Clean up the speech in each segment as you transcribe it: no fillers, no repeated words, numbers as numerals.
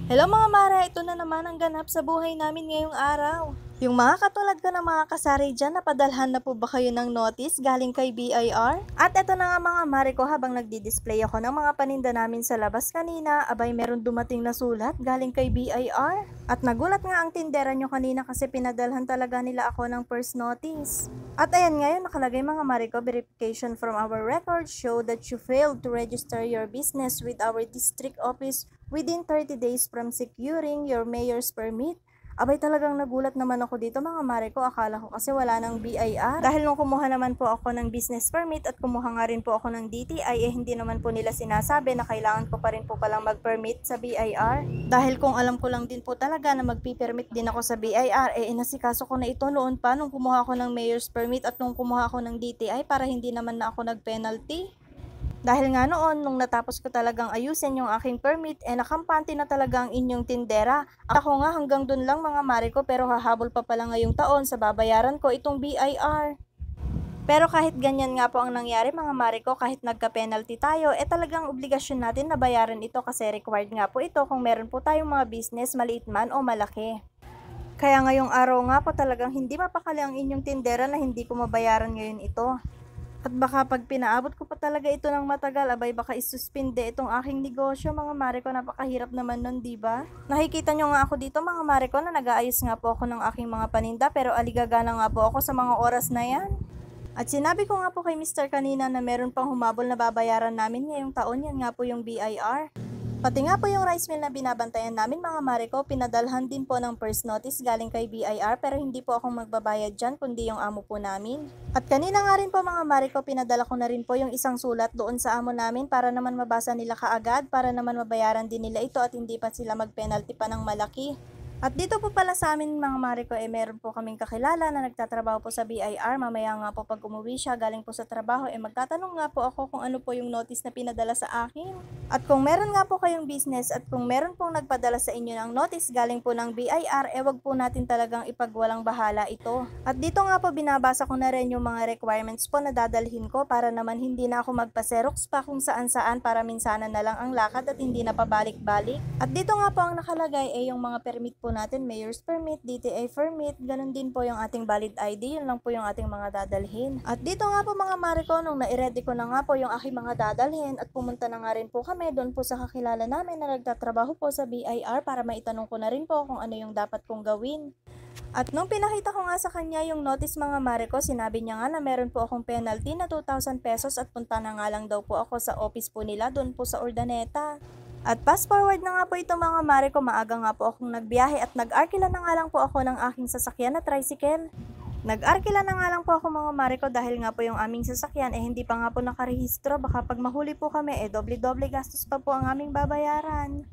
Hello mga Mara, ito na naman ang ganap sa buhay namin ngayong araw. Yung mga katulad ko ng mga kasari dyan, napadalhan na po ba kayo ng notice galing kay BIR? At ito na nga mga Mare ko, habang nagdi-display ako ng mga paninda namin sa labas kanina, abay meron dumating na sulat galing kay BIR. At nagulat nga ang tindera nyo kanina kasi pinadalhan talaga nila ako ng first notice. At ayan ngayon nakalagay mga Mare ko, verification from our records show that you failed to register your business with our district office within 30 days from securing your mayor's permit. Abay talagang nagulat naman ako dito mga Mare ko, akala ko kasi wala ng BIR. Dahil nung kumuha naman po ako ng business permit at kumuha nga rin po ako ng DTI, hindi naman po nila sinasabi na kailangan ko pa rin po palang mag-permit sa BIR. Dahil kung alam ko lang din po talaga na magpi-permit din ako sa BIR, inasikaso ko na ito noon pa nung kumuha ako ng mayor's permit at nung kumuha ako ng DTI para hindi naman na ako nag-penalty. Dahil nga noon, nung natapos ko talagang ayusin yung aking permit, nakampante na talaga ang inyong tindera. Ako nga hanggang dun lang mga Mare ko, pero hahabol pa pala ngayong taon sa babayaran ko itong BIR. Pero kahit ganyan nga po ang nangyari mga Mare ko, kahit nagka-penalty tayo, talagang obligasyon natin na bayaran ito kasi required nga po ito kung meron po tayong mga business, maliit man o malaki. Kaya ngayong araw nga po talagang hindi mapakali ang inyong tindera na hindi ko mabayaran ngayon ito. At baka pag pinaabot ko pa talaga ito ng matagal, abay baka isuspinde itong aking negosyo mga Mare ko, napakahirap naman nun, di ba? Nakikita nyo nga ako dito mga Mare ko na nag-aayos nga po ako ng aking mga paninda pero aligaga na nga po ako sa mga oras na yan. At sinabi ko nga po kay Mr. kanina na meron pang humabol na babayaran namin ngayong taon, yan nga po yung BIR. Pati nga po yung rice mill na binabantayan namin mga Mare ko, pinadalhan din po ng first notice galing kay BIR pero hindi po akong magbabayad dyan kundi yung amo po namin. At kanina nga rin po mga Mare ko, pinadala ko na rin po yung isang sulat doon sa amo namin para naman mabasa nila kaagad, para naman mabayaran din nila ito at hindi pa sila mag-penalty pa ng malaki. At dito po pala sa amin mga Mare ko, meron po kaming kakilala na nagtatrabaho po sa BIR. Mamaya nga po pag umuwi siya galing po sa trabaho, magtatanong nga po ako kung ano po yung notice na pinadala sa akin. At kung meron nga po kayong business at kung meron pong nagpadala sa inyo ng notice galing po ng BIR, wag po natin talagang ipagwalang bahala ito. At dito nga po binabasa ko na rin yung mga requirements po na dadalhin ko para naman hindi na ako magpa-xerox pa kung saan-saan para minsanan na lang ang lakad at hindi na pabalik-balik. At dito nga po ang nakalagay yung mga permit po natin, mayor's permit, DTA permit, ganun din po yung ating valid ID, yun lang po yung ating mga dadalhin. At dito nga po mga Mare ko, nung na-ready ko na nga po yung aking mga dadalhin at pumunta na nga rin po kami doon po sa kakilala namin na nagtatrabaho po sa BIR para maitanong ko na rin po kung ano yung dapat kong gawin. At nung pinakita ko nga sa kanya yung notice mga Mare ko, sinabi niya nga na meron po akong penalty na 2,000 pesos at punta na nga lang daw po ako sa office po nila doon po sa Urdaneta. At fast forward na nga po ito mga Mare ko, maaga nga po akong nagbiyahe at nag-arkila na nga lang po ako ng aking sasakyan na tricycle. Nag-arkila na nga lang po ako mga Mare ko dahil nga po yung aming sasakyan hindi pa nga po nakarehistro, baka pag mahuli po kami doble-doble gastos pa po ang aming babayaran.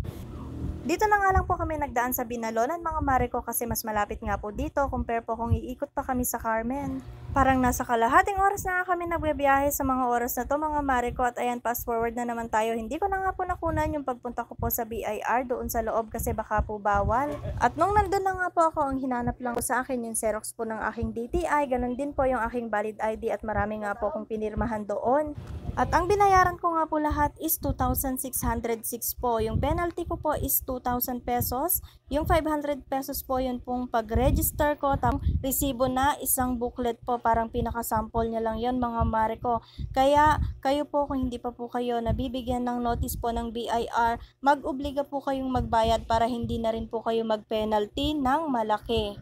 Dito na nga lang po kami nagdaan sa Binalonan mga Mare ko kasi mas malapit nga po dito compare po kung iikot pa kami sa Carmen. Parang nasa kalahating oras na nga kami nagbibiyahe sa mga oras na to mga Mare ko at ayan fast forward na naman tayo. Hindi ko na nga po nakunan yung pagpunta ko po sa BIR doon sa loob kasi baka po bawal. At nung nandun na nga po ako, ang hinanap lang po sa akin yung Xerox po ng aking DTI, ganun din po yung aking valid ID at marami nga po akong pinirmahan doon. At ang binayaran ko nga po lahat is 2,606 po. Yung penalty ko po is 2,000 pesos. Yung 500 pesos po yun pong pag-register ko. Tapos resibo na isang booklet po. Parang pinaka-sample niya lang yun mga Mare ko. Kaya kayo po kung hindi pa po kayo nabibigyan ng notice po ng BIR, mag-obliga po kayong magbayad para hindi na rin po kayo mag-penalty ng malaki.